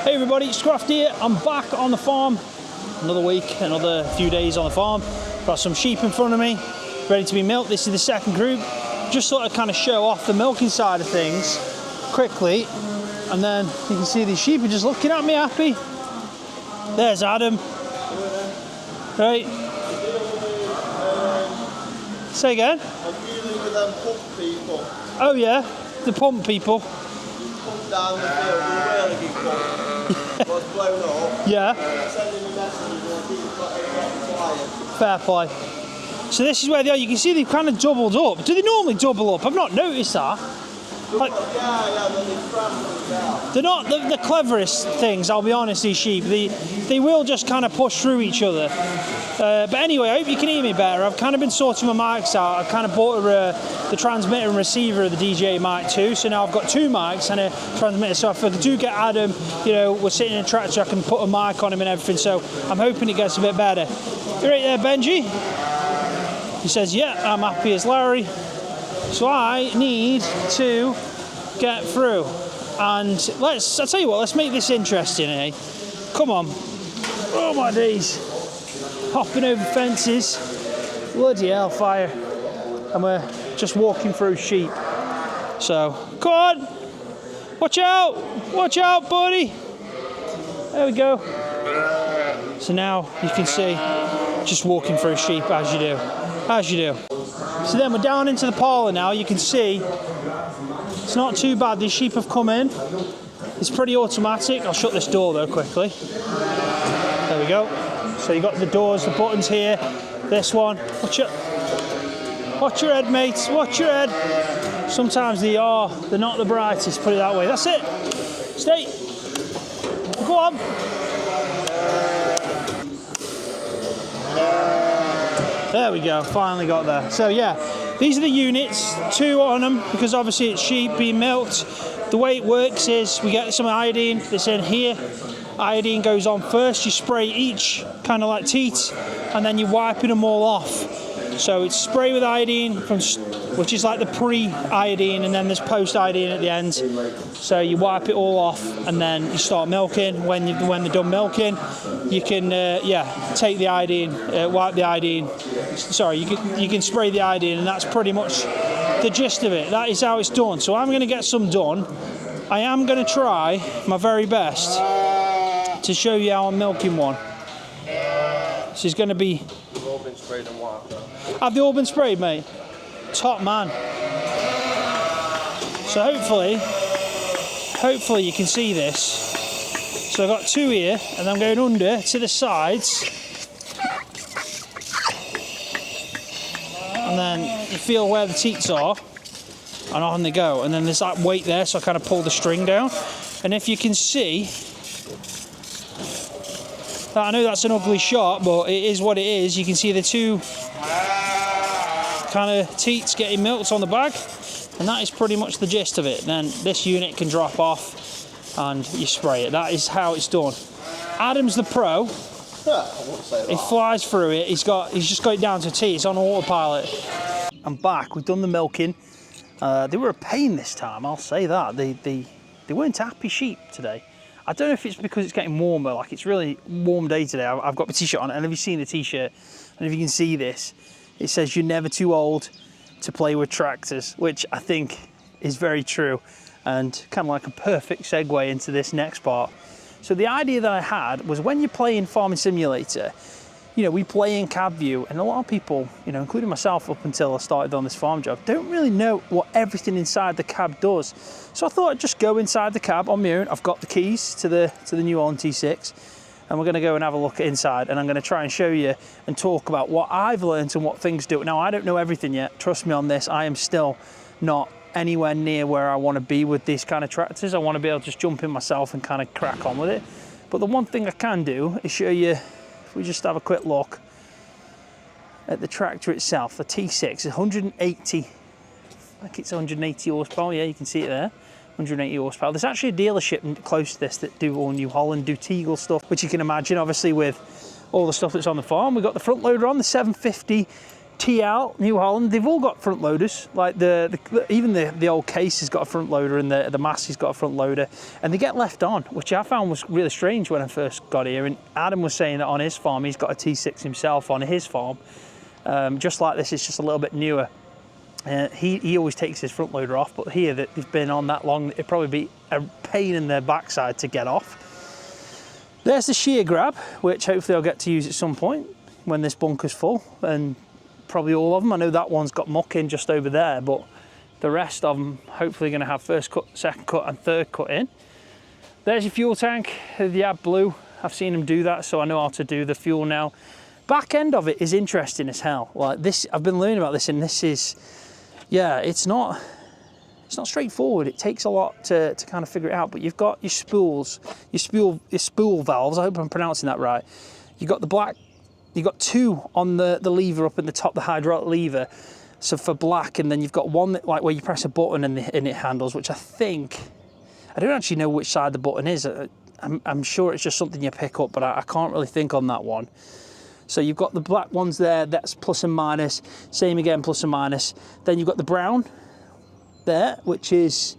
Hey everybody, Scroft here. I'm back on the farm. Another week, another few days on the farm. Got some sheep in front of me, ready to be milked. This is the second group. Just sort of kind of show off the milking side of things quickly. And then you can see these sheep are just looking at me happy. There's Adam. Right. Say again? I'm dealing with them pump people. Oh yeah, the pump people. Pump down the field with a whirligig pump. Was blown up. Yeah. Sending me messages and I keep quiet. Fair play. So this is where they are. You can see they've kind of doubled up. Do they normally double up? I've not noticed that. Like, yeah, but they scramble down. They're not the cleverest things, I'll be honest, these sheep. They will just kind of push through each other. But anyway, I hope you can hear me better. I've kind of been sorting my mics out. I've kind of bought the transmitter and receiver of the DJI Mic 2. So now I've got two mics and a transmitter. So if I do get Adam, you know, we're sitting in a tractor, I can put a mic on him and everything. So I'm hoping it gets a bit better. You right there, Benji? He says, yeah, I'm happy as Larry. So I need to get through. And I'll tell you what, let's make this interesting, eh? Come on. Oh my days. Hopping over fences. Bloody hellfire. And we're just walking through sheep. So, come on. Watch out. Watch out, buddy. There we go. So now you can see just walking through sheep as you do. As you do. So then we're down into the parlour now. You can see it's not too bad. These sheep have come in. It's pretty automatic. I'll shut this door though quickly. There we go. So you've got the doors, the buttons here. This one. Watch your head, mates. Watch your head. Sometimes they're not the brightest, put it that way. That's it. Stay. Go on. There we go, finally got there. So yeah, these are the units, 2 on them, because obviously it's sheep being milked. The way it works is we get some iodine that's in here. Iodine goes on first, you spray each kind of like teat, and then you're wiping them all off. So it's spray with iodine, which is like the pre-iodine, and then there's post-iodine at the end. So you wipe it all off, and then you start milking. When they're done milking, you can take the iodine, wipe the iodine. Sorry, you can spray the iodine, and that's pretty much the gist of it. That is how it's done. So I'm going to get some done. I am going to try my very best to show you how I'm milking one. This is going to be. They've all been sprayed and wiped. Have they all been sprayed, mate? Top man. So hopefully you can see this. So I've got 2 here, and I'm going under to the sides. And then you feel where the teats are, and on they go. And then there's that weight there, so I kind of pull the string down. And if you can see, I know that's an ugly shot, but it is what it is. You can see the 2 kind of teats getting milked on the bag, and that is pretty much the gist of it. Then this unit can drop off and you spray it. That is how it's done. Adam's the pro. I wouldn't say that. He flies through it. He's just got it down to a T. It's on autopilot. I'm back. We've done the milking. They were a pain this time, I'll say that. They weren't happy sheep today. I don't know if it's because it's getting warmer, like it's really warm day today. I've got my t-shirt on, and have you seen the t-shirt? And if you can see this, it says you're never too old to play with tractors, which I think is very true, and kind of like a perfect segue into this next part. So the idea that I had was, when you're playing Farming Simulator, you know, we play in cab view, and a lot of people, you know, including myself up until I started on this farm job, don't really know what everything inside the cab does. So I thought I'd just go inside the cab on my own. I've got the keys to the New Holland T6, and we're going to go and have a look inside, and I'm going to try and show you and talk about what I've learned and what things do. Now, I don't know everything yet. Trust me on this. I am still not anywhere near where I want to be with these kind of tractors. I want to be able to just jump in myself and kind of crack on with it. But the one thing I can do is show you. If we just have a quick look at the tractor itself, the T6 is 180, I think it's 180 horsepower, yeah, you can see it there, 180 horsepower. There's actually a dealership close to this that do all New Holland, do Teagle stuff, which you can imagine, obviously, with all the stuff that's on the farm. We've got the front loader on, the 750 TL, New Holland, they've all got front loaders. Like even the old case has got a front loader, and the Massey's got a front loader, and they get left on, which I found was really strange when I first got here. And Adam was saying that on his farm, he's got a T6 himself on his farm, just like this. It's just a little bit newer. He always takes his front loader off, but here that they've been on that long, it'd probably be a pain in their backside to get off. There's the shear grab, which hopefully I'll get to use at some point when this bunker's full, and probably all of them. I know that one's got muck in just over there, but the rest of them hopefully going to have first cut, second cut and third cut in. There's your fuel tank, the AdBlue. I've seen them do that, so I know how to do the fuel now. Back end of it is interesting as hell. Like this, I've been learning about this, and this is, yeah, it's not straightforward. It takes a lot to kind of figure it out, but you've got your spools, your spool valves. I hope I'm pronouncing that right. You've got the black, you've got two on the lever up in the top, the hydraulic lever, so for black, and then you've got one that, like, where you press a button and it handles, which I don't actually know which side the button is. I'm sure it's just something you pick up, but I can't really think on that one. So you've got the black ones there, that's plus and minus, same again, plus and minus. Then you've got the brown there, which is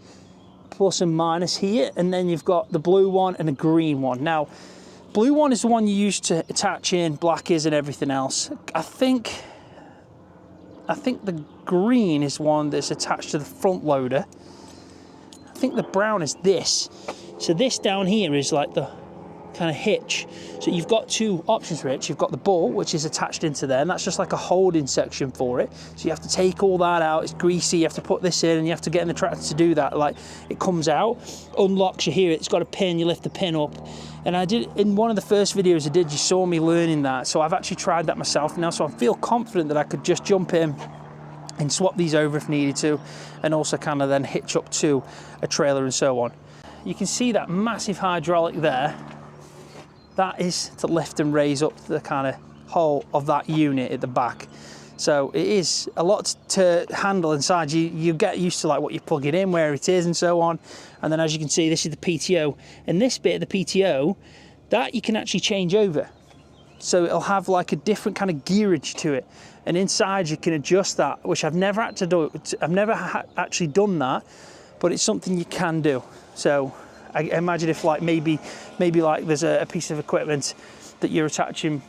plus and minus here, and then you've got the blue one and a green one. Now, blue one is the one you use to attach in, black is and everything else. I think the green is one that's attached to the front loader. I think the brown is this. So this down here is like the kind of hitch. So you've got two options for it. You've got the ball, which is attached into there, and that's just like a holding section for it. So you have to take all that out. It's greasy. You have to put this in, and you have to get in the tractor to do that. Like, it comes out, unlocks, you hear it, it's got a pin, you lift the pin up. And I did, in one of the first videos I did, you saw me learning that. So I've actually tried that myself now, so I feel confident that I could just jump in and swap these over if needed to, and also kind of then hitch up to a trailer and so on. You can see that massive hydraulic there. That is to lift and raise up the kind of whole of that unit at the back. So it is a lot to handle inside. You get used to like what you plug it in, where it is and so on. And then as you can see, this is the PTO. And this bit of the PTO, that you can actually change over. So it'll have like a different kind of gearage to it. And inside you can adjust that, which I've never had to do. I've never actually done that, but it's something you can do. So I imagine if like maybe like there's a piece of equipment that you're attaching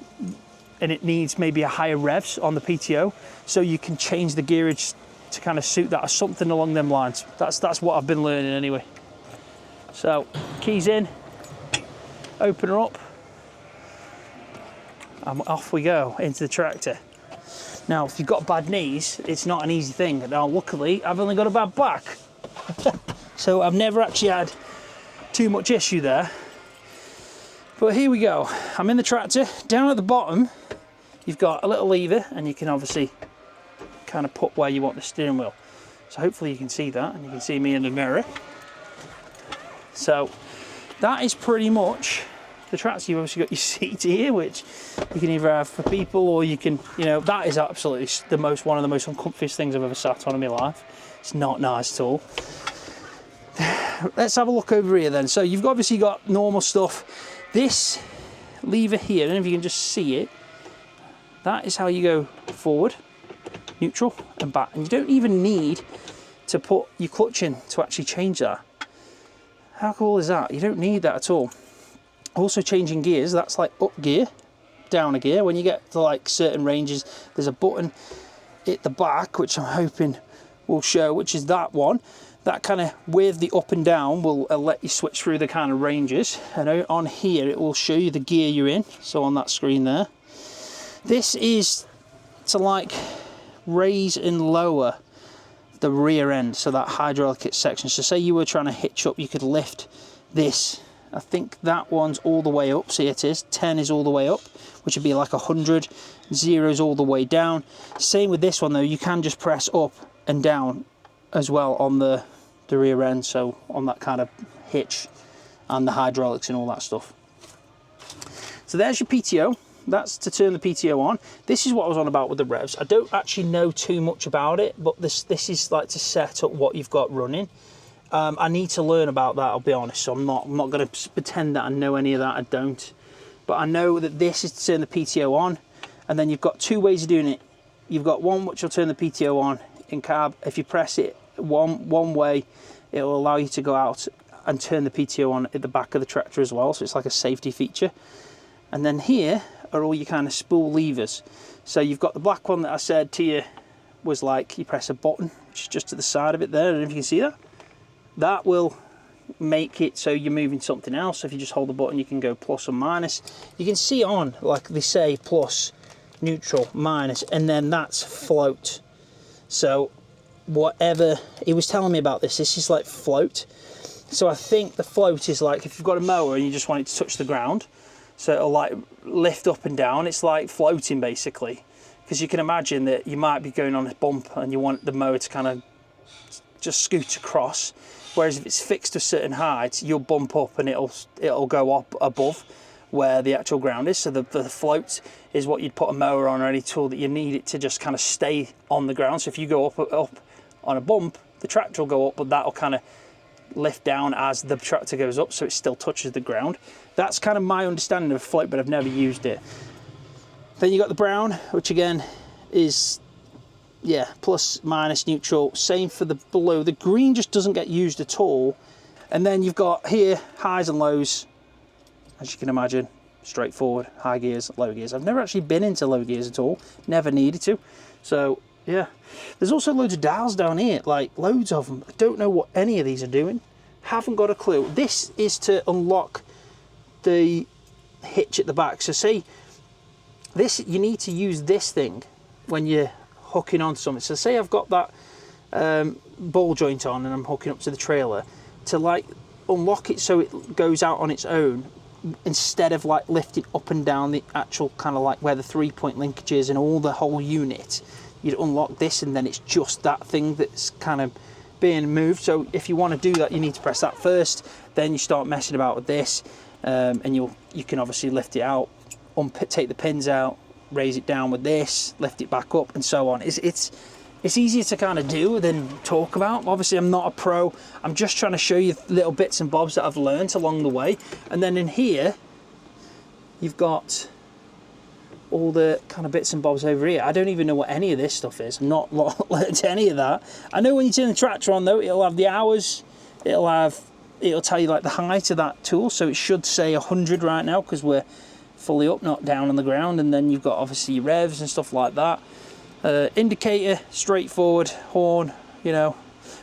and it needs maybe a higher revs on the PTO, so you can change the gearage to kind of suit that, or something along them lines. That's what I've been learning anyway. So keys in, open her up, and off we go into the tractor. Now, if you've got bad knees, it's not an easy thing. Now, luckily, I've only got a bad back, so I've never actually had too much issue there. But here we go. I'm in the tractor. Down at the bottom, you've got a little lever, and you can obviously kind of put where you want the steering wheel. So hopefully you can see that, and you can see me in the mirror. So that is pretty much the tractor. You've obviously got your seat here, which you can either have for people, or you can, you know, that is absolutely one of the most uncomfiest things I've ever sat on in my life. It's not nice at all. Let's have a look over here then. So you've obviously got normal stuff. This lever here, I don't know if you can just see it, that is how you go forward, neutral and back. And you don't even need to put your clutch in to actually change that. How cool is that? You don't need that at all. Also changing gears, that's like up gear, down a gear. When you get to like certain ranges, there's a button at the back, which I'm hoping will show, which is that one. That kind of with the up and down will let you switch through the kind of ranges. And on here, it will show you the gear you're in. So on that screen there. This is to like raise and lower the rear end. So that hydraulic section. So say you were trying to hitch up, you could lift this. I think that one's all the way up. See, it is. 10 is all the way up, which would be like 100. 0 is all the way down. Same with this one though. You can just press up and down as well on the rear end, so on that kind of hitch and the hydraulics and all that stuff. So there's your PTO. That's to turn the PTO on. This is what I was on about with the revs. I don't actually know too much about it, but this is like to set up what you've got running. I need to learn about that, I'll be honest, so I'm not going to pretend that I know any of that. I don't, but I know that this is to turn the PTO on, and then you've got two ways of doing it. you've got one which will turn the PTO on in cab. If you press it one way, it will allow you to go out and turn the PTO on at the back of the tractor as well, so it's like a safety feature. And then here are all your kind of spool levers. So you've got the black one that I said to you was like, you press a button, which is just to the side of it there. I don't know if you can see that. That will make it so you're moving something else. So if you just hold the button, you can go plus or minus. You can see on, like they say, plus, neutral, minus, and then that's float. So whatever, he was telling me about this is like float. So I think the float is like if you've got a mower and you just want it to touch the ground, so it'll like lift up and down. It's like floating basically, because you can imagine that you might be going on a bump and you want the mower to kind of just scoot across, whereas if it's fixed to a certain height, you'll bump up and it'll go up above where the actual ground is. So the float is what you'd put a mower on or any tool that you need it to just kind of stay on the ground. So if you go up on a bump, the tractor will go up, but that'll kind of lift down as the tractor goes up, so it still touches the ground. That's kind of my understanding of a float, but I've never used it. Then you got the brown, which again is, yeah, plus, minus, neutral. Same for the blue. The green just doesn't get used at all. And then you've got here highs and lows, as you can imagine, straightforward, high gears, low gears. I've never actually been into low gears at all, never needed to. So yeah, there's also loads of dials down here, like loads of them. I don't know what any of these are doing, haven't got a clue. This is to unlock the hitch at the back. So see, this, you need to use this thing when you're hooking onto something. So say I've got that ball joint on and I'm hooking up to the trailer, to like unlock it so it goes out on its own, instead of like lifting up and down the actual kind of like where the 3-point linkage is and all the whole unit, you'd unlock this and then it's just that thing that's kind of being moved. So if you want to do that, you need to press that first, then you start messing about with this, and you can obviously lift it out, take the pins out, raise it down with this, lift it back up, and so on. It's easier to kind of do than talk about. Obviously I'm not a pro, I'm just trying to show you little bits and bobs that I've learned along the way. And then in here you've got all the kind of bits and bobs over here. I don't even know what any of this stuff is. I'm not learned any of that. I know when you turn the tractor on though, it'll have the hours, it'll tell you like the height of that tool, so it should say 100 right now because we're fully up, not down on the ground. And then you've got obviously your revs and stuff like that. Indicator, straightforward, horn, you know.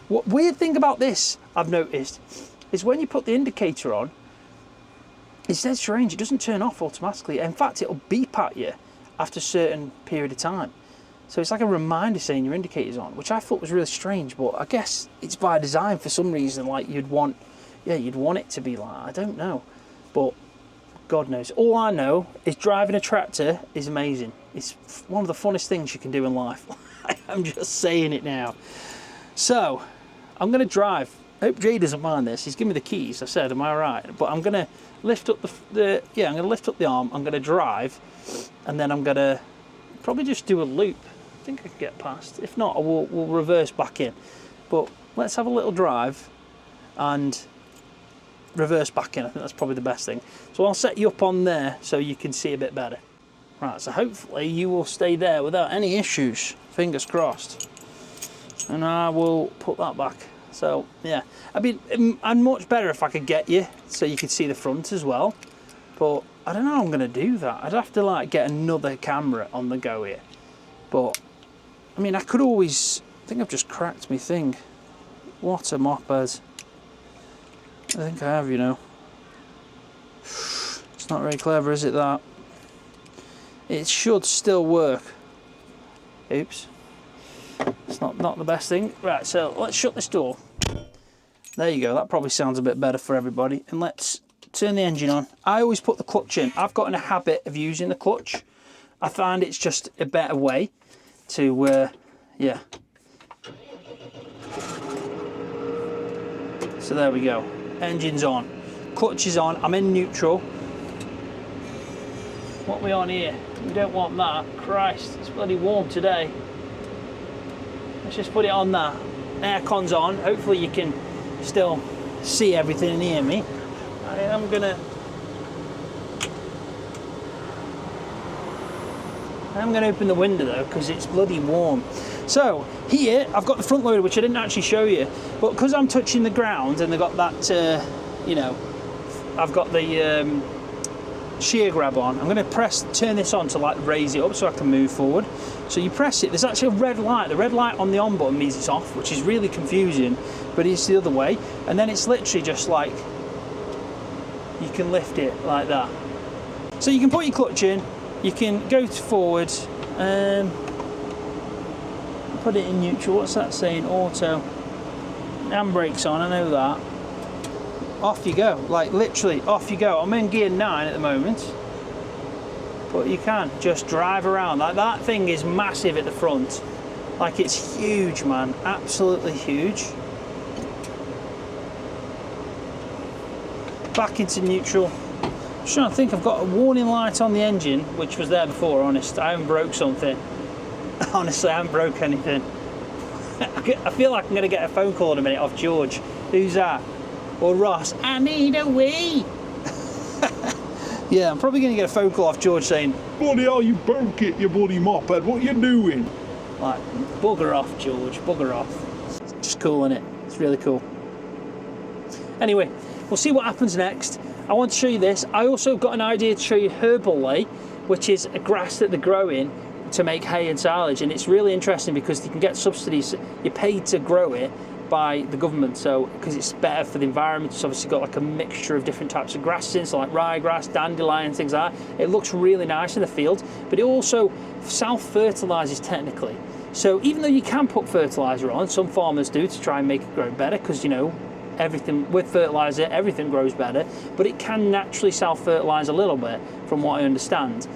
What weird thing about this I've noticed is when you put the indicator on, it's dead strange, it doesn't turn off automatically. In fact, it'll beep at you after a certain period of time. So it's like a reminder saying your indicator's on, which I thought was really strange, but I guess it's by design for some reason, like you'd want it to be like, I don't know, but God knows. All I know is driving a tractor is amazing. It's one of the funnest things you can do in life. I'm just saying it now. So I'm going to drive. I hope Jay doesn't mind this. He's given me the keys. I said, am I right? But I'm going to lift up I'm going to lift up the arm. I'm going to drive, and then I'm going to probably just do a loop. I think I can get past. If not, we'll reverse back in. But let's have a little drive and reverse back in. I think that's probably the best thing. So I'll set you up on there so you can see a bit better. Right, so hopefully you will stay there without any issues, fingers crossed. And I will put that back. So yeah, I mean, I'm much better if I could get you so you could see the front as well, but I don't know how I'm gonna do that. I'd have to like get another camera on the go here. But I mean, I could always, I think I've just cracked my thing. What a moped. I think I have, you know. It's not very clever, is it, that? It should still work. Oops. It's not the best thing. Right, so let's shut this door. There you go, that probably sounds a bit better for everybody. And let's turn the engine on. I always put the clutch in. I've got in a habit of using the clutch. I find it's just a better way to, yeah. So there we go. Engine's on. Clutch is on. I'm in neutral. What are we on here? We don't want that. Christ, it's bloody warm today. Let's just put it on that. Aircon's on. Hopefully you can still see everything and hear me. I am gonna I'm going to open the window though because it's bloody warm. So here I've got the front loader, which I didn't actually show you, but because I'm touching the ground and they've got that, you know, I've got the shear grab on. I'm going to turn this on to like raise it up so I can move forward. So you press it, there's actually a red light. The red light on the on button means it's off, which is really confusing, but it's the other way. And then it's literally just like, you can lift it like that. So you can put your clutch in, you can go forward, put it in neutral. What's that saying? Auto. Handbrake's on, I know that. Off you go, like literally off you go. I'm in gear 9 at the moment, but you can just drive around. Like that thing is massive at the front. Like it's huge, man, absolutely huge. Back into neutral. Just trying to think, I've got a warning light on the engine, which was there before, honest. I haven't broke something. Honestly, I haven't broke anything. I feel like I'm going to get a phone call in a minute off George. Who's that? Or Ross, I need a wee. Yeah, I'm probably going to get a phone call off George saying, bloody hell, you broke it, you bloody moped, what you doing? Like, bugger off, George, bugger off. It's just cool, isn't it? It's really cool. Anyway, we'll see what happens next. I want to show you this. I also got an idea to show you herbal lay, which is a grass that they're growing to make hay and silage, and it's really interesting because you can get subsidies. You're paid to grow it by the government, so because it's better for the environment. It's obviously got like a mixture of different types of grasses in, so like ryegrass, dandelion, things like that. It looks really nice in the field, but it also self-fertilizes technically. So even though you can put fertilizer on, some farmers do to try and make it grow better, because you know everything with fertilizer, everything grows better, but it can naturally self-fertilize a little bit from what I understand.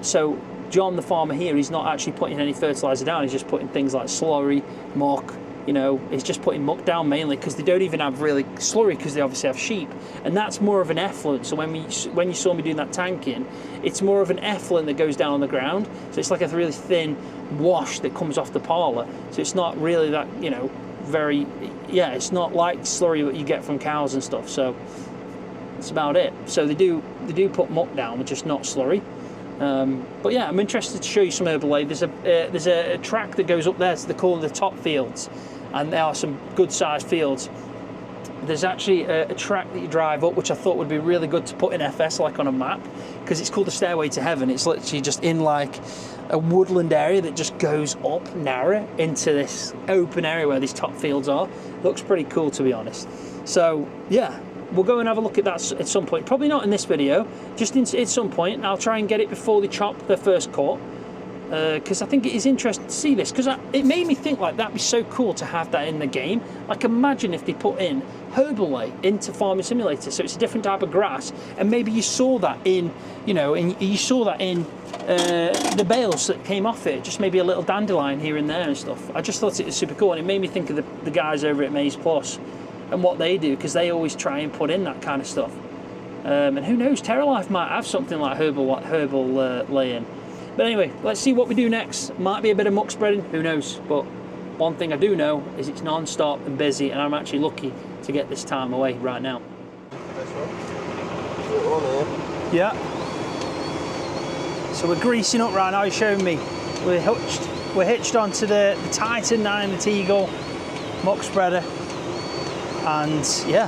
So John, the farmer here, he's not actually putting any fertilizer down, he's just putting things like slurry, muck, you know, he's just putting muck down mainly because they don't even have really slurry because they obviously have sheep, and that's more of an effluent. So when you saw me doing that tanking, it's more of an effluent that goes down on the ground, so it's like a really thin wash that comes off the parlour, so it's not really that, you know, very, yeah, it's not like slurry that you get from cows and stuff. So that's about it. So they do put muck down, but just not slurry. But yeah, I'm interested to show you some herbal lay. There's a track that goes up there, so they call them the top fields, and there are some good sized fields. There's actually a track that you drive up, which I thought would be really good to put in FS, like on a map, because it's called the Stairway to Heaven. It's literally just in like a woodland area that just goes up narrow into this open area where these top fields are. Looks pretty cool, to be honest. So yeah, we'll go and have a look at that at some point. Probably not in this video, just at some point. I'll try and get it before they chop their first cut, because I think it is interesting to see this, because it made me think like that'd be so cool to have that in the game. Like imagine if they put in herbal lay into Farming Simulator, so it's a different type of grass, and maybe you saw that in, you know, and you saw that in the bales that came off it, just maybe a little dandelion here and there and stuff. I just thought it was super cool, and it made me think of the guys over at Maize Plus and what they do, because they always try and put in that kind of stuff. And who knows, TerraLife might have something like herbal lay-in. But anyway, let's see what we do next. Might be a bit of muck spreading, who knows. But one thing I do know is it's non-stop and busy, and I'm actually lucky to get this time away right now. Yeah. So we're greasing up right now, he's showing me. We're hitched onto the Titan 9, the Teagle muck spreader. And yeah,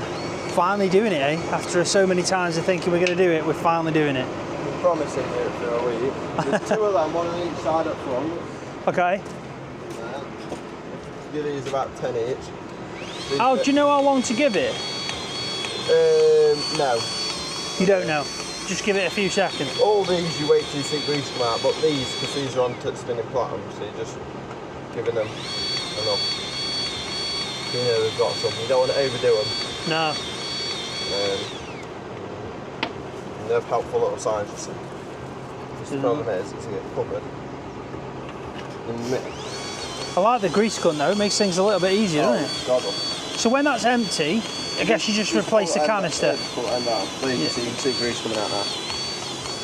finally doing it, eh? After so many times of thinking we're going to do it, we're finally doing it. We're promising it for a week. There's two of them, one on each side up front. Okay. Give these about 10 each. Oh, do you know how long to give it? No. You don't know? Just give it a few seconds. All these you wait till you see grease come out, but these, because these are on spinning platinum, so you're just giving them enough. You know they've got some. You don't want to overdo them. No. They're helpful little signs to see. The problem is to get covered. I like the grease gun though, it makes things a little bit easier, doesn't it? God. So when that's empty, I guess you just replace the canister. Pull it end down. So you can see grease coming out now.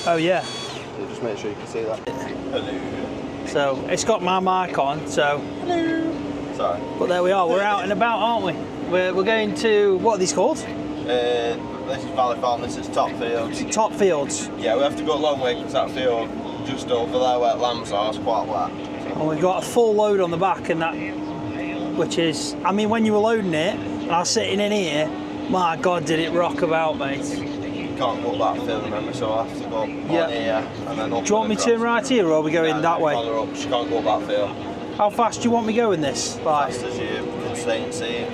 Oh yeah. So just make sure you can see that. Hello. So it's got my mic on, so. Hello. Sorry. But there we are, we're out and about, aren't we? We're going to, what are these called? This is Valley Farm, this is Top Fields. Top Fields. Yeah, we have to go a long way because that field just over there where lambs are, it's quite wet. And we've got a full load on the back, and that, which is, I mean, when you were loading it, and I was sitting in here, my God, did it rock about, mate. You can't go up that field, remember, so I have to go up on here and then up. Do you want me to turn right here, or are we going that way? Up. You can't go up that field. How fast do you want me going this? Like, Fast as you can stay and see.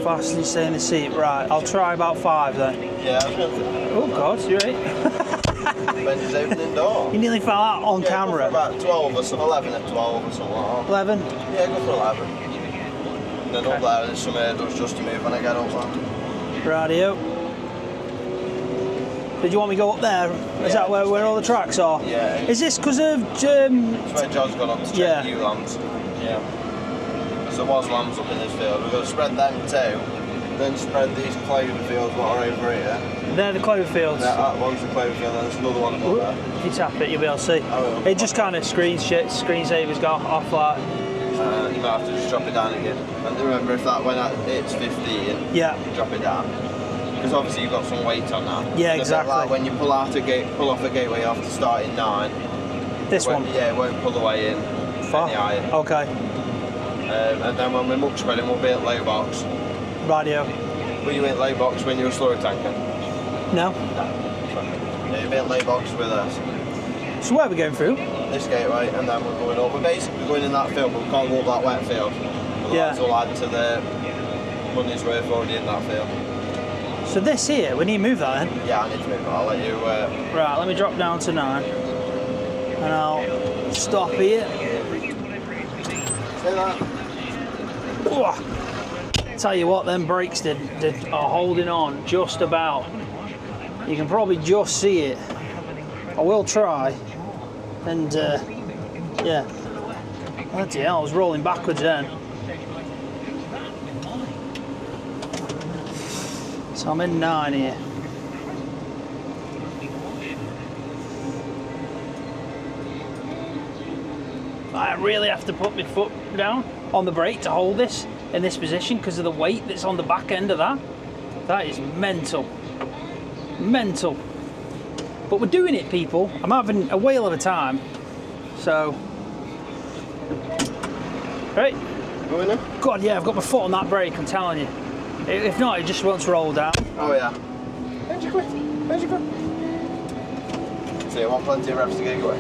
Fast as you stay in the seat, right? I'll try about 5 then. Yeah, I was going to. Oh God, you're right. Ben's opening door. You nearly fell out on camera. Go for about 12 or something, 11 or 12 or something like that. 11. Yeah, go for 11. And then up there, there's some hurdles just to move when I get up there. Radio. Did you want me to go up there? Is that where all the tracks are? Yeah. Is this because of... That's where John's gone up to check new lambs. Yeah. So there was lambs up in this field. We're going to spread them too. Then spread these clover fields that are over here. They're the clover fields. That one's the clover field, and there's another one up there. If you tap it, you'll be able to see. It just kind of screensavers go off like... You might have to just drop it down again. And remember, if that when it's 15, drop it down. Because obviously you've got some weight on that. Yeah, so exactly. Like when you pull off a gateway, you have to start in 9. This one? Yeah, it won't pull the way in. Far? Okay. And then when we're muck spreading, we'll be at low box. Radio. Were you in low box when you were slurry tanking? No. Yeah, you'll be at low box with us. So where are we going through? This gateway, and then we're going up. We're basically going in that field, but we can't go up that wet field. Otherwise we'll add to the money's worth already in that field. So this here, we need to move that then? Yeah, I need to move it. I'll let you... Right, let me drop down to 9. And I'll stop here. Say that. Ooh. Tell you what, them brakes are holding on just about. You can probably just see it. I will try. And yeah. Bloody hell, I was rolling backwards then. So I'm in 9 here. I really have to put my foot down on the brake to hold this in this position because of the weight that's on the back end of that. That is mental. Mental. But we're doing it, people. I'm having a whale of a time. So, right. Go in there? God, yeah, I've got my foot on that brake, I'm telling you. If not, it just wants to roll down. Oh yeah. Where'd you go? Where'd you go? So you want plenty of revs to get away?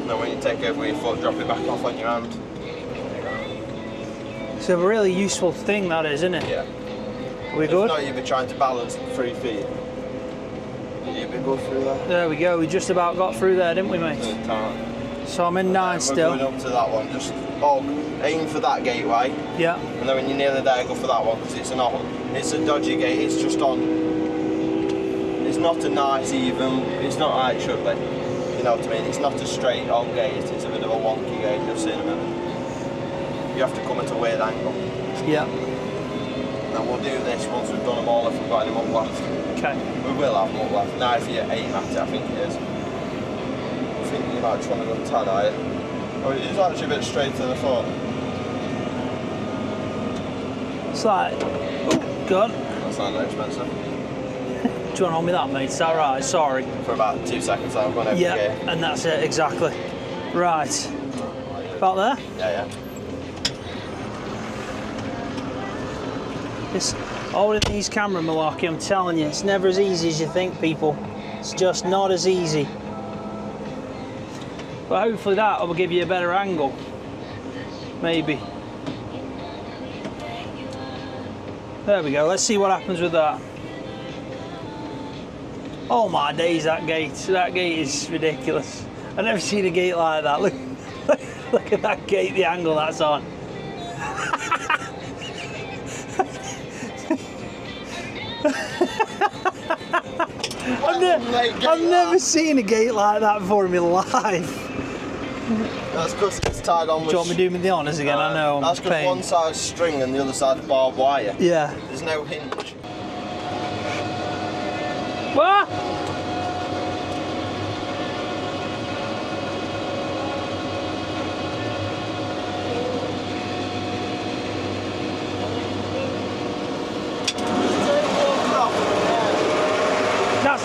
Then when you take over your foot, drop it back off on your hand. It's a really useful thing, that is, isn't it? Yeah. Are we good? If not, you'd be trying to balance 3 feet. You'd be good through that. There we go, we just about got through there, didn't we, mate? So I'm in 9 still. We're going up to that one, just aim for that gateway. Yeah. And then when you're nearly there, go for that one, because it's a dodgy gate, it's just on, it's not a nice even, it's not how it should be. You know what I mean? It's not a straight on gate, it's a bit of a wonky gate, you'll see in a minute. You have to come at a weird angle. Yeah. And we'll do this once we've done them all if we've got any muck left. Okay. We will have muck left. Now if you aim at it, I think it is. I think you might just want to go tad at it. Oh, it is actually a bit straighter than I thought. It's like, oh, God. That's not expensive. Do you want to hold me that, mate? Is that right? Sorry. For about 2 seconds I've gone over the gear. And that's it, exactly. Right. About there? Yeah. This holding these camera malarkey, I'm telling you, it's never as easy as you think, people. It's just not as easy. But hopefully that will give you a better angle. Maybe. There we go, let's see what happens with that. Oh my days, that gate. That gate is ridiculous. I've never seen a gate like that. Look, look at that gate, the angle that's on. I've never seen a gate like that before in my life. That's because it's tied on with... Do you want me to do me the honours again? I know, that's because one side's string and the other side's barbed wire. Yeah. There's no hinge. What?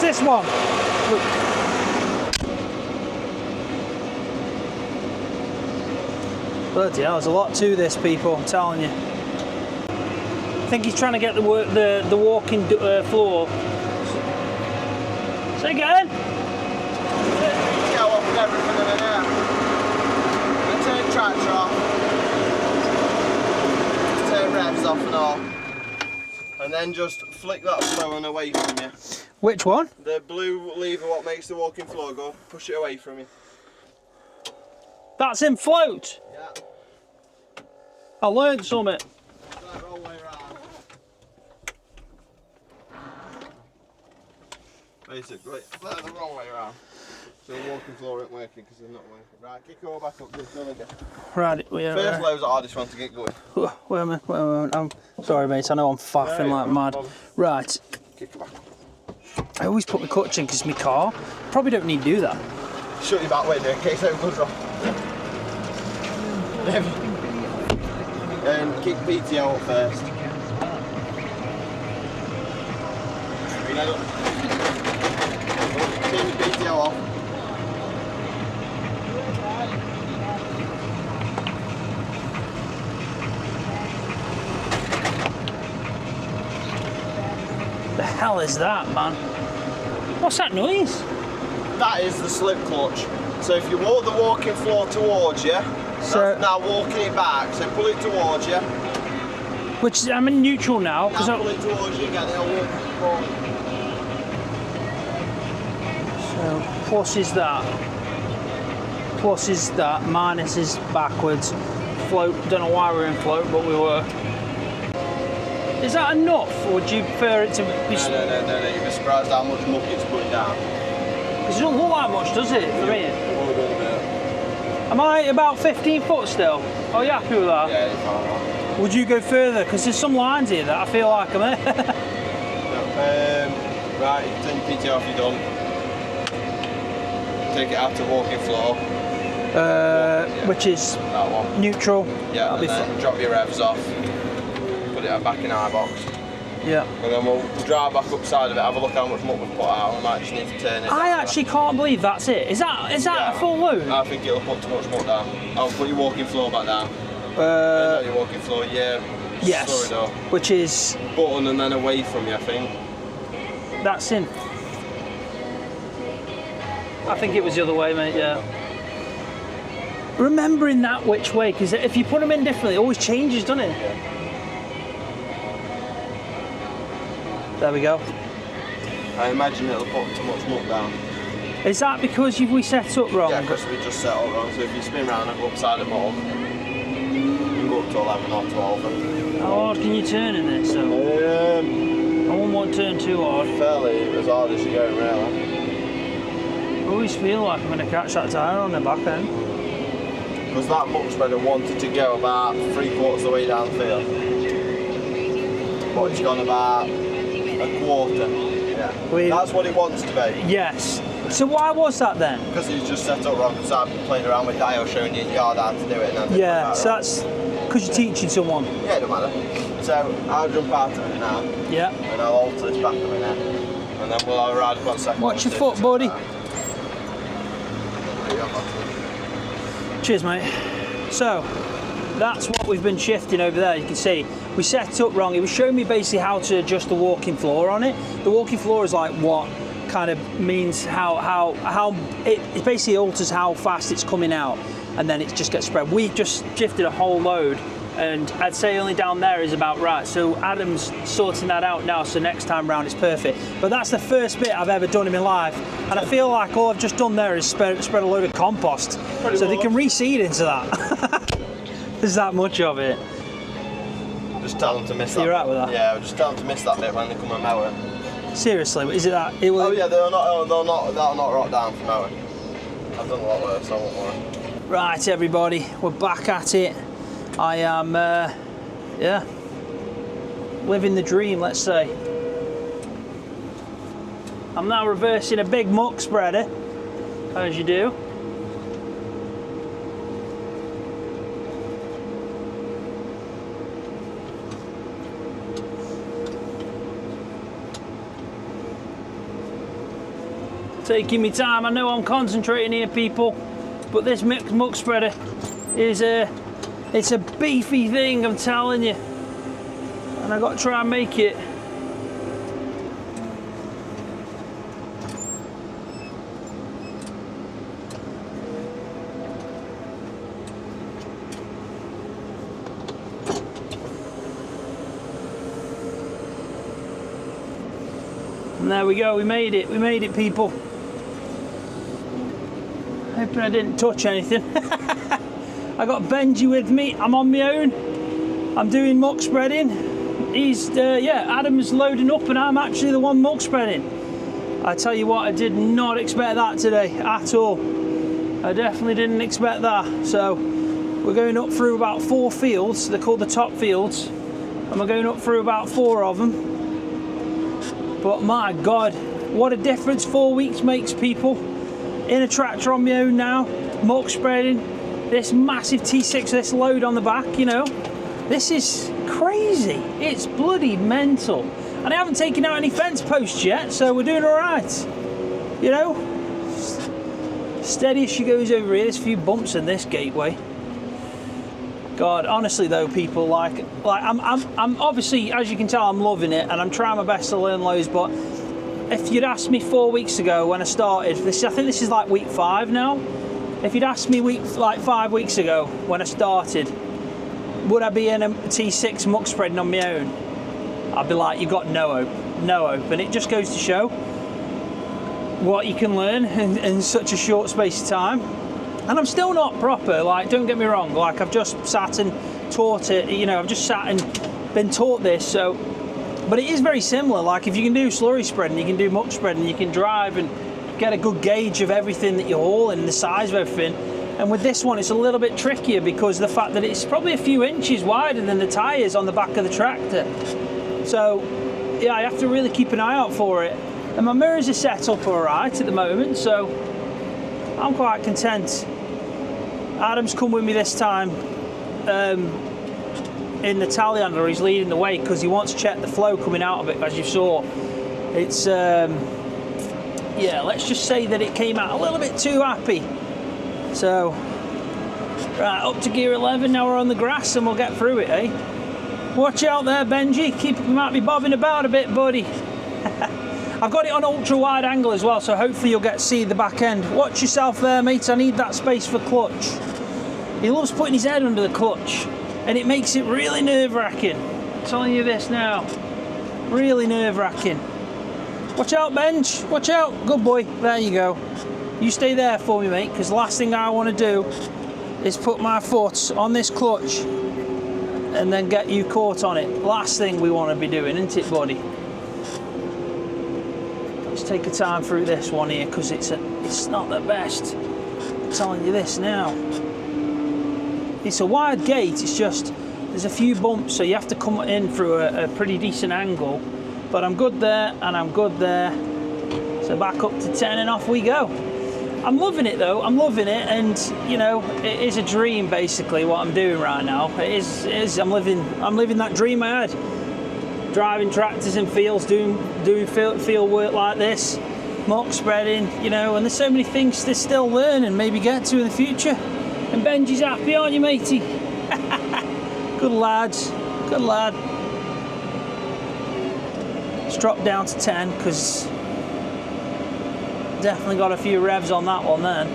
this one? Bloody hell, there's a lot to this, people, I'm telling you. I think he's trying to get the walking floor. Say again? Go off with everything in there. And turn tractor off. Turn revs off and all. And then just flick that flow on away from you. Which one? The blue lever what makes the walking floor go. Push it away from you. That's in float. Yeah. I learned something. That wrong way round. Basically, that's the wrong way round. So the walking floor ain't working because they're not working. Right, kick it all back up, just done again. Right, yeah. First load's the hardest one to get going. Wait a minute, wait a minute. I'm sorry, mate. I know I'm faffing like mad. Right. Kick it back. I always put my clutch in because my car. Probably don't need to do that. Shut your back window in case it goes wrong. And kick PTO up first. Turn the PTO off. The hell is that, man? What's that noise? That is the slip clutch. So if you walk the walking floor towards you, that's now walking it back, so pull it towards you. Which is, I'm in neutral now. Now pull it towards you again, it'll walk forward. So plus is that. Plus is that. Minus is backwards. Float. Don't know why we're in float, but we were. Is that enough, or would you prefer it to be? No. You'd be surprised how much muck it's putting down. Because it don't look like much, does it? For me. Am I about 15 foot still? Are you happy with that? Yeah, you're fine. Would you go further? Because there's some lines here that I feel like I'm in. Right, you turn the PT off, you're done. Take it out to walking floor. Which is that one. Neutral. Yeah, and then drop your revs off. Put it back in our box. Yeah. And then we'll drive back up side of it, have a look how much muck we've put out. We might just need to turn it. I actually can't believe that's it. Is that a full load? I think it'll put too much muck down. I'll put your walking floor back down. Not your walking floor, yeah. Yes. Sorry, though. Which is Button and then away from you, I think. that's in. I think it was the other way, mate. Yeah. Remembering that which way, because if you put them in differently, it always changes, doesn't it? Yeah. There we go. I imagine it'll put too much muck down. Is that because we set up wrong? Yeah, because we just set up wrong. So if you spin round and go upside it more, you can go up to 11 or 12. How hard can you turn in this? So? I won't want to turn too hard. Fairly as hard as you go, really. I always feel like I'm going to catch that tyre on the back end. Because that muck spreader wanted to go about 3/4 of the way down the field. But it's gone about a quarter. Yeah. That's what it wants to be. Yes. So why was that then? Because he's just set up wrong. Because I've been playing around with dial, showing you in the yard how to do it. And Yeah, so that's because you're teaching someone. Yeah, it don't matter. So I'll jump out of it now. Yeah. And I'll alter this back a minute. And then we'll ride one second. Watch your foot, buddy. Cheers, mate. So, that's what we've been shifting over there. You can see we set it up wrong. It was showing me basically how to adjust the walking floor on it. The walking floor is like what kind of means how it basically alters how fast it's coming out, and then it just gets spread. We've just shifted a whole load, and I'd say only down there is about right. So Adam's sorting that out now, so next time round it's perfect. But that's the first bit I've ever done in my life, and I feel like all I've just done there is spread a load of compost, so they can reseed into that. There's that much of it. Just tell them to miss that. You're right with that? Yeah, just tell them to miss that bit when they come and mow it. Seriously, is it that? It will... Oh yeah, that'll not rot down for mowing. I've done a lot worse, so I won't worry. Right, everybody, we're back at it. I am, yeah, living the dream, let's say. I'm now reversing a big muck spreader, as you do. Taking me time. I know I'm concentrating here, people, but this muck spreader is it's a beefy thing, I'm telling you. And I've got to try and make it. And there we go, we made it, people. Hoping I didn't touch anything. I got Benji with me, I'm on my own. I'm doing muck spreading. He's, Adam's loading up and I'm actually the one muck spreading. I tell you what, I did not expect that today at all. I definitely didn't expect that. So we're going up through about 4 fields, they're called the top fields. And we're going up through about 4 of them. But my God, what a difference 4 weeks makes, people. In a tractor on my own now, muck spreading, this massive T6, this load on the back, you know. This is crazy. It's bloody mental. And I haven't taken out any fence posts yet, so we're doing all right. You know, steady as she goes over here. There's a few bumps in this gateway. God, honestly though, people, like I'm obviously, as you can tell, I'm loving it, and I'm trying my best to learn loads. But if you'd asked me 4 weeks ago when I started, I think this is like week 5 now. If you'd asked me 5 weeks ago when I started, would I be in a T6 muck spreading on my own? I'd be like, you've got no hope, no hope. And it just goes to show what you can learn in such a short space of time. And I'm still not proper, like, don't get me wrong, like, I've just sat and taught it, you know, I've just sat and been taught this, so, but it is very similar. Like, if you can do slurry spreading, you can do muck spreading, you can drive and get a good gauge of everything that you're hauling and the size of everything. And with this one, it's a little bit trickier because of the fact that it's probably a few inches wider than the tyres on the back of the tractor. So, yeah, I have to really keep an eye out for it. And my mirrors are set up all right at the moment, so I'm quite content. Adam's come with me this time in the telehandler. He's leading the way because he wants to check the flow coming out of it. As you saw, it's yeah, let's just say that it came out a little bit too happy. So right, up to gear 11 now. We're on the grass and we'll get through it, eh? Watch out there, Benji, you might be bobbing about a bit, buddy. I've got it on ultra wide angle as well, so hopefully you'll get to see the back end. Watch yourself there, mate. I need that space for clutch. He loves putting his head under the clutch, and it makes it really nerve-wracking. I'm telling you this now. Really nerve-wracking. Watch out, Benj. Watch out. Good boy. There you go. You stay there for me, mate, because the last thing I want to do is put my foot on this clutch and then get you caught on it. Last thing we want to be doing, isn't it, buddy? Let's take a time through this one here because it's not the best. I'm telling you this now. It's a wide gate, it's just there's a few bumps, so you have to come in through a pretty decent angle. But I'm good there and I'm good there. So back up to 10 and off we go. I'm loving it though, I'm loving it, and you know, it is a dream basically what I'm doing right now. It is I'm living that dream I had. Driving tractors in fields, doing field work like this, muck spreading, you know, and there's so many things to still learn and maybe get to in the future. And Benji's happy, aren't you, matey? Good lads, good lad. Let's drop down to 10 because definitely got a few revs on that one then.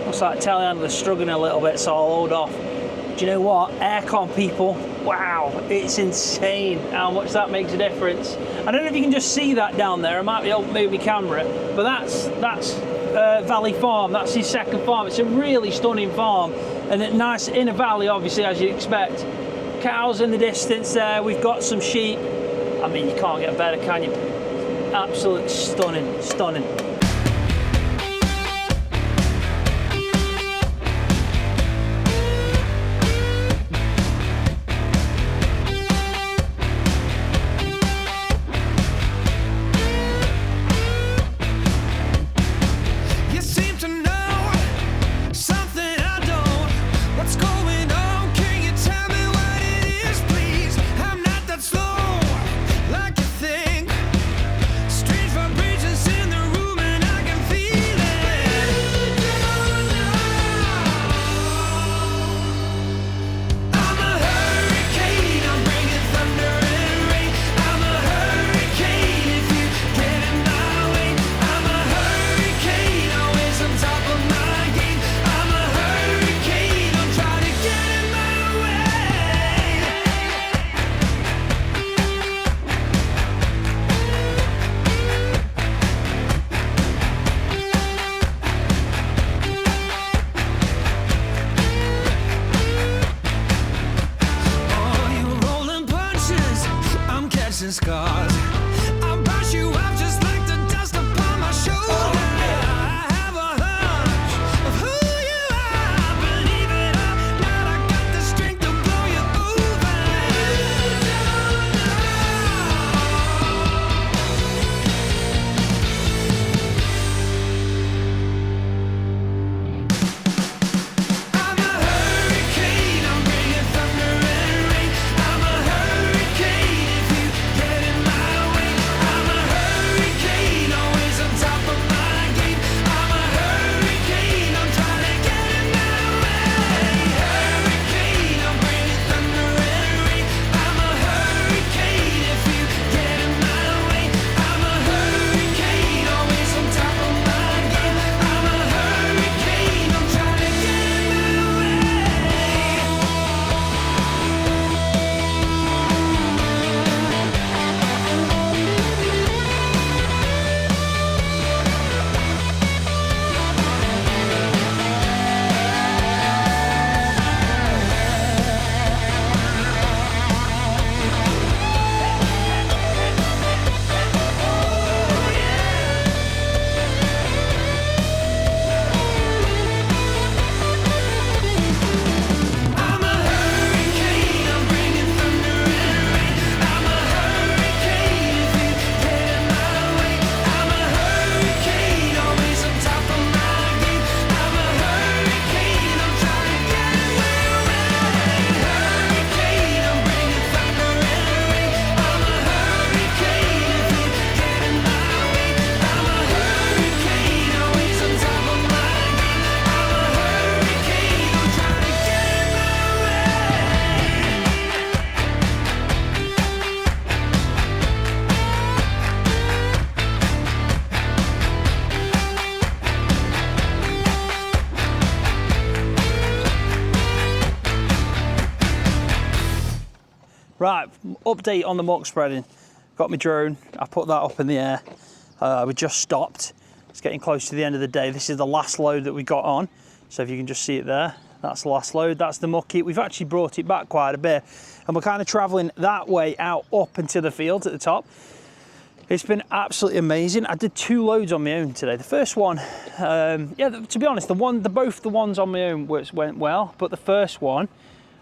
Looks like telehandler's struggling a little bit, so I'll hold off. Do you know what? Aircon, people. Wow, it's insane how much that makes a difference. I don't know if you can just see that down there. I might be able to move my camera, but that's Valley Farm. That's his second farm. It's a really stunning farm, and a nice in a valley, obviously, as you'd expect. Cows in the distance there. We've got some sheep. I mean, you can't get better, can you? Absolutely stunning, stunning. Something I don't. What's going on? Can you tell me what it Right, update on the muck spreading. Got my drone, I put that up in the air. We just stopped. It's getting close to the end of the day. This is the last load that we got on. So if you can just see it there, that's the last load, that's the muck heap. We've actually brought it back quite a bit. And we're kind of traveling that way out up into the fields at the top. It's been absolutely amazing. I did 2 loads on my own today. The first one, yeah, to be honest, both the ones on my own went well, but the first one,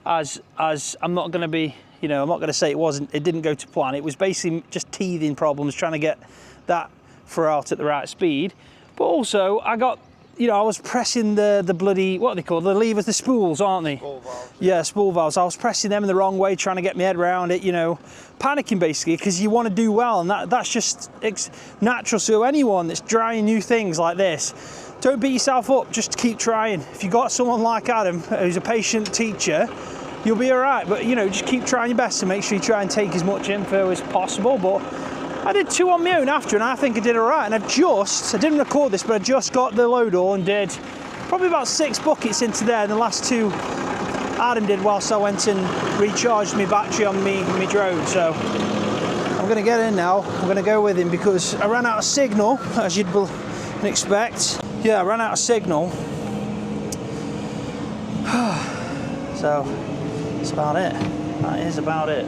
as I'm not going to be, you know, I'm not going to say it didn't go to plan. It was basically just teething problems, trying to get that throw out at the right speed. But also, I got, you know, I was pressing the bloody, what are they called? The levers, the spools, aren't they? Spool valves. Yeah, spool valves. I was pressing them in the wrong way, trying to get my head around it, you know, panicking basically, because you want to do well, and that's just natural. So anyone that's trying new things like this, don't beat yourself up, just keep trying. If you've got someone like Adam, who's a patient teacher, you'll be all right. But, you know, just keep trying your best to make sure you try and take as much info as possible. But I did 2 on my own after, and I think I did all right. And I didn't record this, but I just got the load all and did probably about 6 buckets into there. And the last 2 Adam did whilst I went and recharged my battery on my drone. So I'm going to get in now. I'm going to go with him because I ran out of signal, as you'd expect. Yeah, I ran out of signal. So that's about it. That is about it.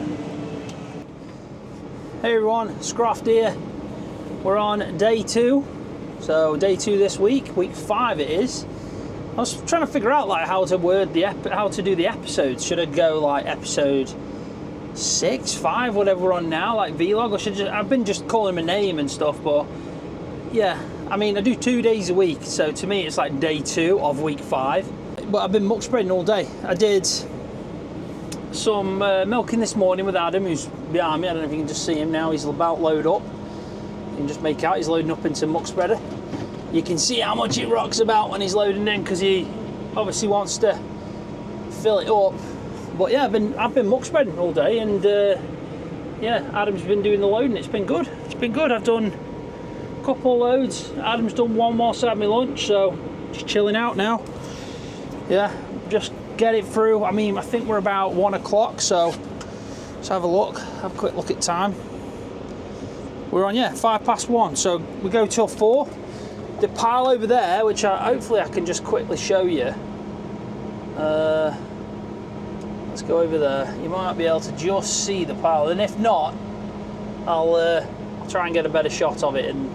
Hey everyone, Scroft here. We're on day 2. So day 2 this week, week 5 it is. I was trying to figure out like how to do the episodes. Should I go like episode 6, 5, whatever we're on now, like vlog, or I've been just calling him a name and stuff, but yeah, I mean I do 2 days a week, so to me it's like day 2 of week 5. But I've been muck spreading all day. I did some milking this morning with Adam, who's behind me. I don't know if you can just see him now. He's about load up. You can just make out he's loading up into muck spreader. You can see how much it rocks about when he's loading in, because he obviously wants to fill it up. But yeah, I've been muck spreading all day, and yeah, Adam's been doing the loading. It's been good. It's been good. I've done a couple of loads. Adam's done one whilst I had my lunch, so just chilling out now. Yeah, just get it through. I mean, I think we're about 1 o'clock, so let's have a quick look at time. We're on, yeah, 1:05, so we go till 4. The pile over there, which hopefully I can just quickly show you. Let's go over there. You might be able to just see the pile, and if not, I'll try and get a better shot of it in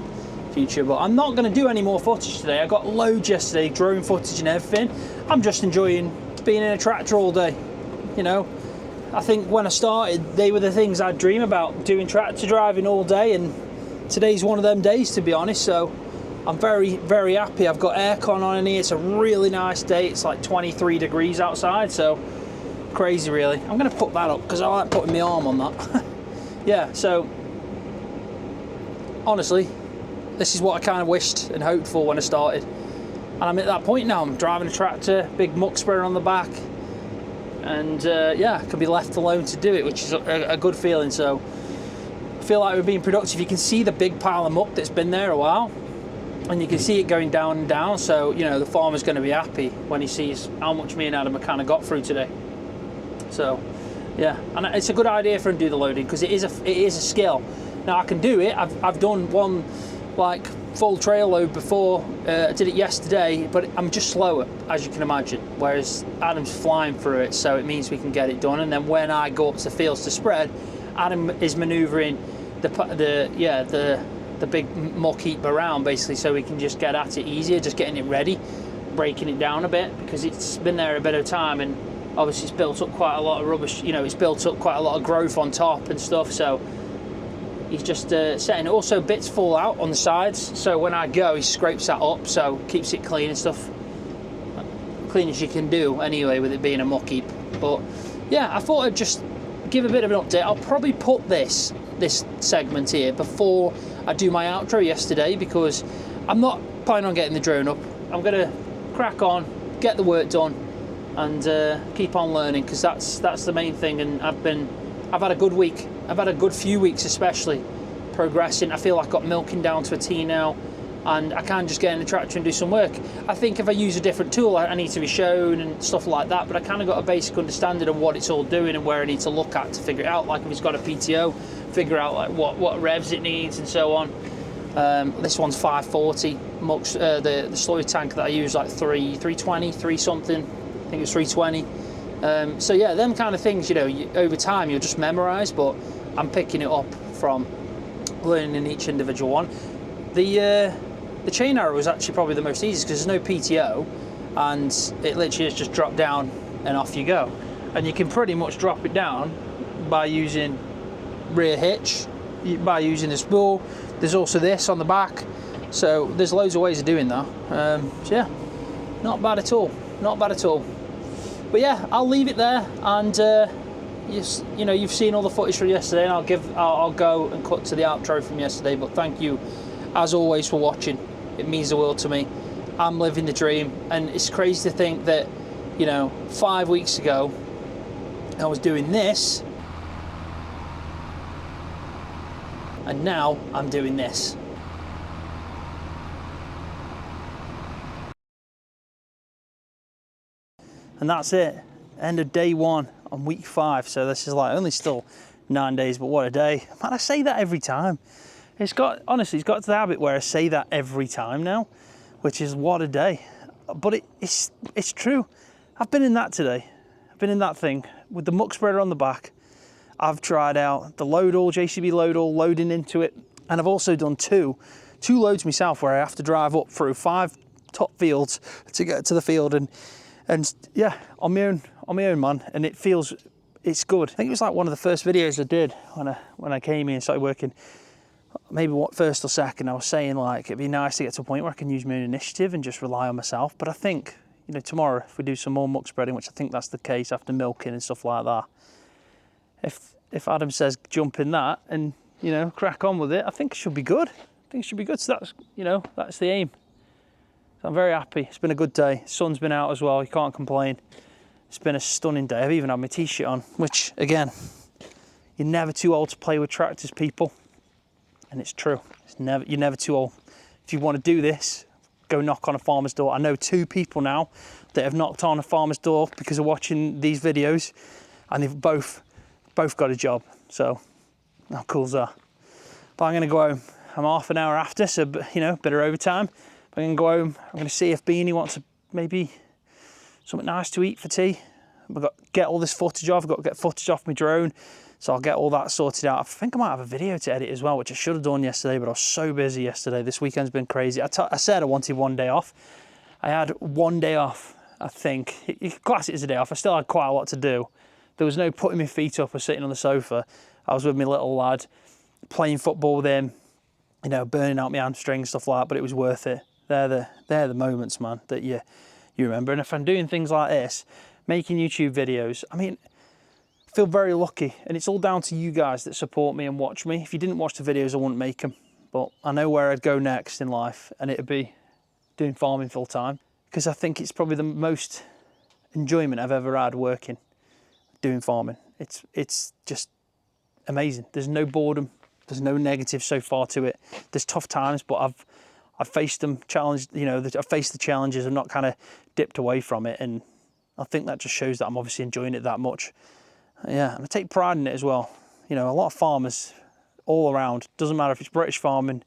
future. But I'm not going to do any more footage today. I got loads yesterday, drone footage and everything. I'm just enjoying being in a tractor all day, you know. I think when I started, they were the things I'd dream about, doing tractor driving all day, and today's one of them days, to be honest. So I'm very, very happy. I've got aircon on in here. It's a really nice day. It's like 23 degrees outside, so crazy really. I'm going to put that up because I like putting my arm on that. Yeah, so honestly, this is what I kind of wished and hoped for when I started. And I'm at that point now. I'm driving a tractor, big muck spreader on the back, and yeah, I can be left alone to do it, which is a good feeling. So I feel like we're being productive. You can see the big pile of muck that's been there a while, and you can see it going down and down. So, you know, the farmer's going to be happy when he sees how much me and Adam have kind of got through today. So yeah, and it's a good idea for him to do the loading, because it is a skill. Now I can do it. I've done one like full trail load before. I did it yesterday, but I'm just slower, as you can imagine, whereas Adam's flying through it, so it means we can get it done. And then when I go up to fields to spread, Adam is manoeuvring the big muck heap around, basically, so we can just get at it easier, just getting it ready, breaking it down a bit, because it's been there a bit of time, and obviously it's built up quite a lot of rubbish, you know, it's built up quite a lot of growth on top and stuff. So he's just setting it. Also, bits fall out on the sides, so when I go, he scrapes that up, so keeps it clean and stuff. Clean as you can do anyway, with it being a muck heap. But yeah, I thought I'd just give a bit of an update. I'll probably put this segment here before I do my outro yesterday, because I'm not planning on getting the drone up. I'm gonna crack on, get the work done, and keep on learning, because that's the main thing. And I've had a good week. I've had a good few weeks, especially progressing. I feel like I've got milking down to a T now. and I can just get in the tractor and do some work. I think if I use a different tool, I need to be shown and stuff like that, but I kind of got a basic understanding of what it's all doing and where I need to look at to figure it out. Like if it's got a PTO, figure out like what revs it needs and so on. This one's 540. Muck's, the slurry tank that I use like 320, 3 something. I think it was 320. So yeah, them kind of things, you know, over time you'll just memorise, but I'm picking it up from learning in each individual one. The chain arrow was actually probably the most easiest because there's no PTO, and it literally is just drop down and off you go. And you can pretty much drop it down by using rear hitch, by using a spool. There's also this on the back, so there's loads of ways of doing that. So yeah, not bad at all, not bad at all. But yeah, I'll leave it there, and you know, you've seen all the footage from yesterday, and I'll go and cut to the outro from yesterday. But thank you as always for watching. It means the world to me. I'm living the dream, and it's crazy to think that, you know, 5 weeks ago I was doing this, and now I'm doing this. And that's it. End of day 1 on week 5. So this is like only still 9 days, but what a day. Man, I say that every time. Honestly, it's got to the habit where I say that every time now, which is what a day. But it's true. I've been in that today. I've been in that thing with the muck spreader on the back. I've tried out the load all, JCB load all, loading into it. And I've also done two loads myself where I have to drive up through 5 top fields to get to the field. And yeah, on my own, man. And it's good. I think it was like one of the first videos I did when I came here and started working. Maybe first or second, I was saying like it'd be nice to get to a point where I can use my own initiative and just rely on myself. But I think, you know, tomorrow if we do some more muck spreading, which I think that's the case after milking and stuff like that, if Adam says jump in that and, you know, crack on with it, I think it should be good. I think it should be good. So that's, you know, that's the aim. So I'm very happy. It's been a good day. Sun's been out as well. You can't complain. It's been a stunning day. I've even had my t-shirt on, which again, you're never too old to play with tractors, people. And it's true. You're never too old. If you want to do this, go knock on a farmer's door. I know 2 people now that have knocked on a farmer's door because of watching these videos, and they've both got a job. So how cool is that? But I'm going to go home. I'm half an hour after, so, you know, bit of overtime. I'm going to go home. I'm going to see if Beanie wants maybe something nice to eat for tea. I've got to get all this footage off. I've got to get footage off my drone. So I'll get all that sorted out. I think I might have a video to edit as well, which I should have done yesterday, but I was so busy yesterday. This weekend's been crazy. I said I wanted 1 day off. I had 1 day off, I think. You could class it as a day off. I still had quite a lot to do. There was no putting my feet up or sitting on the sofa. I was with my little lad, playing football with him, you know, burning out my hamstring, stuff like that, but it was worth it. They're the moments, man, that you remember. And if I'm doing things like this, making YouTube videos, I mean, I feel very lucky, and it's all down to you guys that support me and watch me. If you didn't watch the videos, I wouldn't make them. But I know where I'd go next in life, and it'd be doing farming full time, because I think it's probably the most enjoyment I've ever had working, doing farming. It's just amazing. There's no boredom. There's no negative so far to it. There's tough times, but I've faced them, challenged, you know, I've faced the challenges. I've not kind of dipped away from it, and I think that just shows that I'm obviously enjoying it that much. Yeah, and I take pride in it as well. You know, a lot of farmers all around, doesn't matter if it's British farming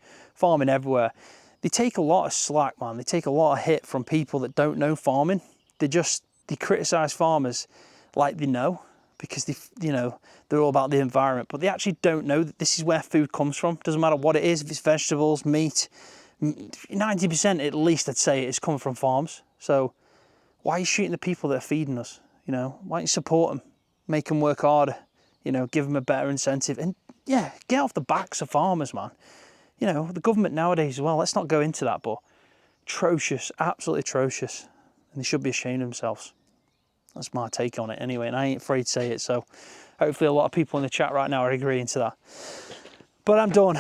everywhere, they take a lot of slack, man. They take a lot of hit from people that don't know farming. They criticise farmers like they know, because they're all about the environment, but they actually don't know that this is where food comes from. Doesn't matter what it is, if it's vegetables, meat, 90% at least I'd say it's coming from farms. So why are you shooting the people that are feeding us? You know, why don't you support them? Make them work harder, you know, give them a better incentive, and yeah, get off the backs of farmers, man. You know, the government nowadays as well, let's not go into that, but atrocious, absolutely atrocious, and they should be ashamed of themselves. That's my take on it anyway, and I ain't afraid to say it, so hopefully a lot of people in the chat right now are agreeing to that. But I'm done.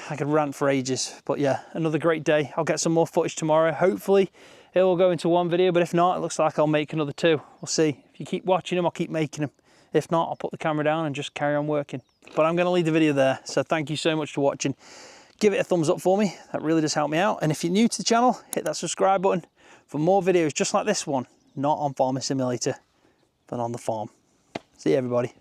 I could rant for ages, but yeah, another great day. I'll get some more footage tomorrow. Hopefully it will go into one video, but if not, it looks like I'll make another 2. We'll see. If you keep watching them, I'll keep making them. If not, I'll put the camera down and just carry on working. But I'm going to leave the video there. So thank you so much for watching. give it a thumbs up for me. That really does help me out. And if you're new to the channel, hit that subscribe button for more videos just like this one, not on Farming Simulator, but on the farm. See you, everybody.